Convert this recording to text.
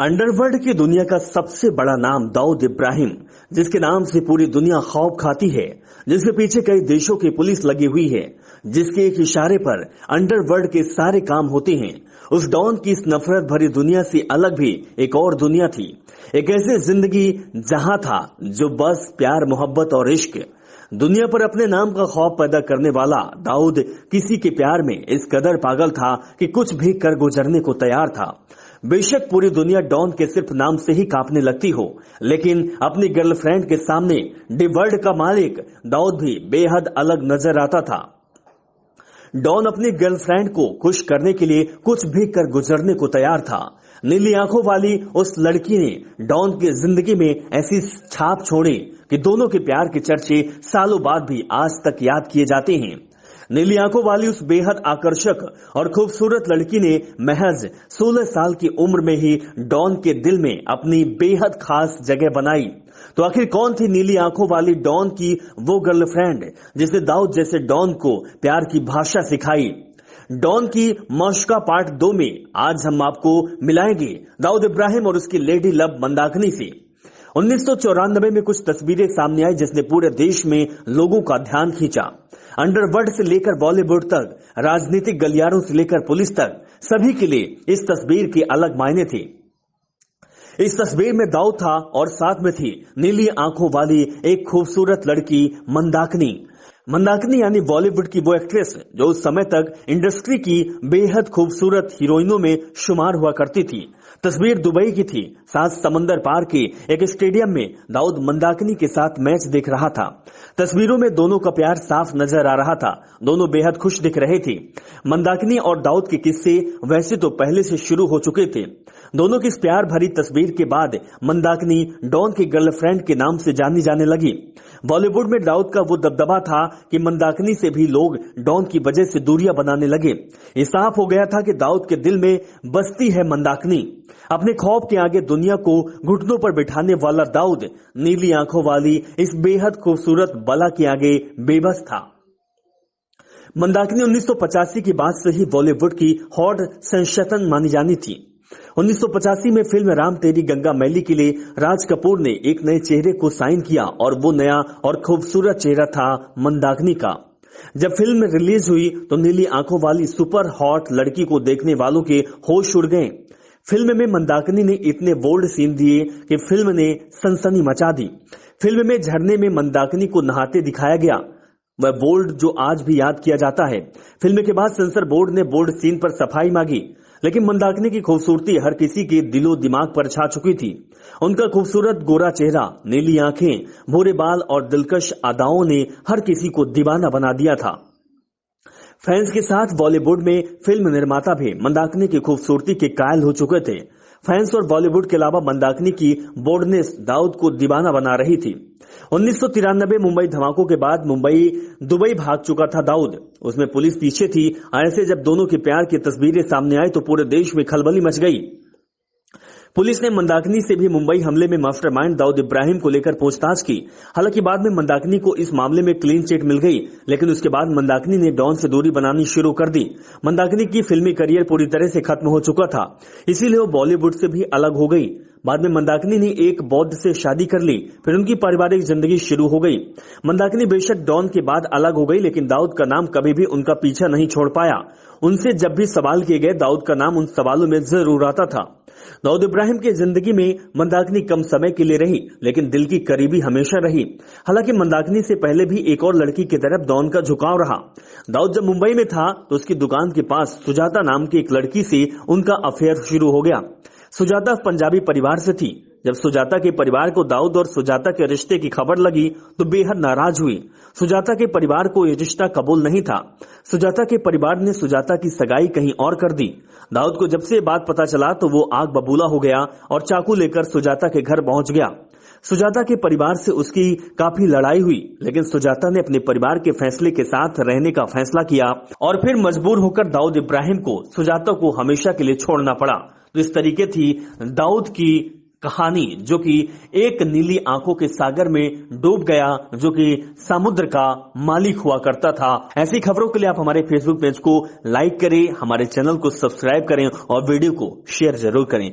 Underworld की दुनिया का सबसे बड़ा नाम दाऊद इब्राहिम, जिसके नाम से पूरी दुनिया खौफ खाती है, जिसके पीछे कई देशों की पुलिस लगी हुई है, जिसके एक इशारे पर अंडरवर्ल्ड के सारे काम होते हैं। उस डॉन की इस नफरत भरी दुनिया से अलग भी एक और दुनिया थी, एक ऐसी जिंदगी जहां था जो बस प्यार, मोहब्बत और इश्क। दुनिया पर अपने नाम का खौफ पैदा करने वाला दाऊद किसी के प्यार में इस कदर पागल था कि कुछ भी कर गुजरने को तैयार था। बेशक पूरी दुनिया डॉन के सिर्फ नाम से ही कांपने लगती हो, लेकिन अपनी गर्लफ्रेंड के सामने दी वर्ल्ड का मालिक दाऊद भी बेहद अलग नजर आता था। डॉन अपनी गर्लफ्रेंड को खुश करने के लिए कुछ भी कर गुजरने को तैयार था। नीली आंखों वाली उस लड़की ने डॉन की जिंदगी में ऐसी छाप छोड़ी कि दोनों के प्यार के चर्चे सालों बाद भी आज तक याद किए जाते हैं। नीली आंखों वाली उस बेहद आकर्षक और खूबसूरत लड़की ने महज 16 साल की उम्र में ही डॉन के दिल में अपनी बेहद खास जगह बनाई। तो आखिर कौन थी नीली आंखों वाली डॉन की वो गर्लफ्रेंड जिसे दाऊद जैसे डॉन को प्यार की भाषा सिखाई? डॉन की मशका पार्ट 2 में आज हम आपको मिलाएंगे दाऊद इब्राहिम और उसकी लेडी लव मंदाकिनी से। 1994 में कुछ तस्वीरें सामने आई जिसने पूरे देश में लोगों का ध्यान खींचा। अंडरवर्ल्ड से लेकर बॉलीवुड तक, राजनीतिक गलियारों से लेकर पुलिस तक, सभी के लिए इस तस्वीर के अलग मायने थे। इस तस्वीर में दाऊद था और साथ में थी नीली आंखों वाली एक खूबसूरत लड़की मंदाकिनी। मंदाकिनी यानी बॉलीवुड की वो एक्ट्रेस जो उस समय तक इंडस्ट्री की बेहद खूबसूरत हीरोइनों में शुमार हुआ करती थी। तस्वीर दुबई की थी। 7 समंदर पार के एक स्टेडियम में दाऊद मंदाकिनी के साथ मैच देख रहा था। तस्वीरों में दोनों का प्यार साफ नजर आ रहा था। दोनों बेहद खुश दिख रहे थे। मंदाकिनी और दाऊद के किस्से वैसे तो पहले से शुरू हो चुके थे। दोनों की इस प्यार भरी तस्वीर के बाद मंदाकिनी डॉन की गर्लफ्रेंड के नाम से जानी जाने लगी। बॉलीवुड में दाऊद का वो दबदबा था कि मंदाकिनी से भी लोग डॉन की वजह से दूरियां बनाने लगे। ये साफ हो गया था कि दाऊद के दिल में बसती है मंदाकिनी। अपने खौफ के आगे दुनिया को घुटनों पर बिठाने वाला दाऊद नीली आंखों वाली इस बेहद खूबसूरत बला के आगे बेबस था। मंदाकिनी 1985 की बात से ही बॉलीवुड की हॉट सेंसेशन मानी जानी थी। 1985 में फिल्म राम तेरी गंगा मैली के लिए राज कपूर ने एक नए चेहरे को साइन किया और वो नया और खूबसूरत चेहरा था मंदाकिनी का। जब फिल्म रिलीज हुई तो नीली आंखों वाली सुपर हॉट लड़की को देखने वालों के होश उड़ गए। फिल्म में मंदाकिनी ने इतने बोल्ड सीन दिए कि फिल्म ने सनसनी मचा दी। फिल्म में झरने में मंदाकिनी को नहाते दिखाया गया, वह बोल्ड जो आज भी याद किया जाता है। फिल्म के बाद सेंसर बोर्ड ने बोल्ड सीन पर सफाई मांगी, लेकिन मंदाकिनी की खूबसूरती हर किसी के दिलो दिमाग पर छा चुकी थी। उनका खूबसूरत गोरा चेहरा, नीली आंखें, भूरे बाल और दिलकश अदाओं ने हर किसी को दीवाना बना दिया था। फैंस के साथ बॉलीवुड में फिल्म निर्माता भी मंदाकिनी की खूबसूरती के कायल हो चुके थे। फैंस और बॉलीवुड के अलावा मंदाकिनी की बोल्डनेस दाऊद को दीवाना बना रही थी। 1993 मुंबई धमाकों के बाद दुबई भाग चुका था दाऊद। उसमें पुलिस पीछे थी। ऐसे जब दोनों के प्यार की तस्वीरें सामने आई तो पूरे देश में खलबली मच गई। पुलिस ने मंदाकिनी से भी मुंबई हमले में मास्टरमाइंड दाऊद इब्राहिम को लेकर पूछताछ की। हालांकि बाद में मंदाकिनी को इस मामले में क्लीन चिट मिल गई, लेकिन उसके बाद मंदाकिनी ने डॉन से दूरी बनानी शुरू कर दी। मंदाकिनी की फिल्मी करियर पूरी तरह से खत्म हो चुका था, इसीलिए वो बॉलीवुड से भी अलग हो गई। बाद में मंदाकिनी ने एक बौद्ध से शादी कर ली, फिर उनकी पारिवारिक जिंदगी शुरू हो गई। मंदाकिनी बेशक डॉन के बाद अलग हो गई, लेकिन दाऊद का नाम कभी भी उनका पीछा नहीं छोड़ पाया। उनसे जब भी सवाल किए गए दाऊद का नाम उन सवालों में जरूर आता था। दाऊद इब्राहिम की जिंदगी में मंदाकिनी कम समय के लिए रही, लेकिन दिल की करीबी हमेशा रही। हालांकि मंदाकिनी से पहले भी एक और लड़की की तरफ डॉन का झुकाव रहा। दाऊद जब मुंबई में था तो उसकी दुकान के पास सुजाता नाम की एक लड़की से उनका अफेयर शुरू हो गया। सुजाता पंजाबी परिवार से थी। जब सुजाता के परिवार को दाऊद और सुजाता के रिश्ते की खबर लगी तो बेहद नाराज हुई। सुजाता के परिवार को यह रिश्ता कबूल नहीं था। सुजाता के परिवार ने सुजाता की सगाई कहीं और कर दी। दाऊद को जब से बात पता चला तो वो आग बबूला हो गया और चाकू लेकर सुजाता के घर पहुंच गया। सुजाता के परिवार से उसकी काफी लड़ाई हुई, लेकिन सुजाता ने अपने परिवार के फैसले के साथ रहने का फैसला किया और फिर मजबूर होकर दाऊद इब्राहिम को सुजाता को हमेशा के लिए छोड़ना पड़ा। तो इस तरीके थी दाऊद की कहानी, जो कि एक नीली आंखों के सागर में डूब गया, जो कि समुद्र का मालिक हुआ करता था। ऐसी खबरों के लिए आप हमारे फेसबुक पेज को लाइक करें, हमारे चैनल को सब्सक्राइब करें और वीडियो को शेयर जरूर करें।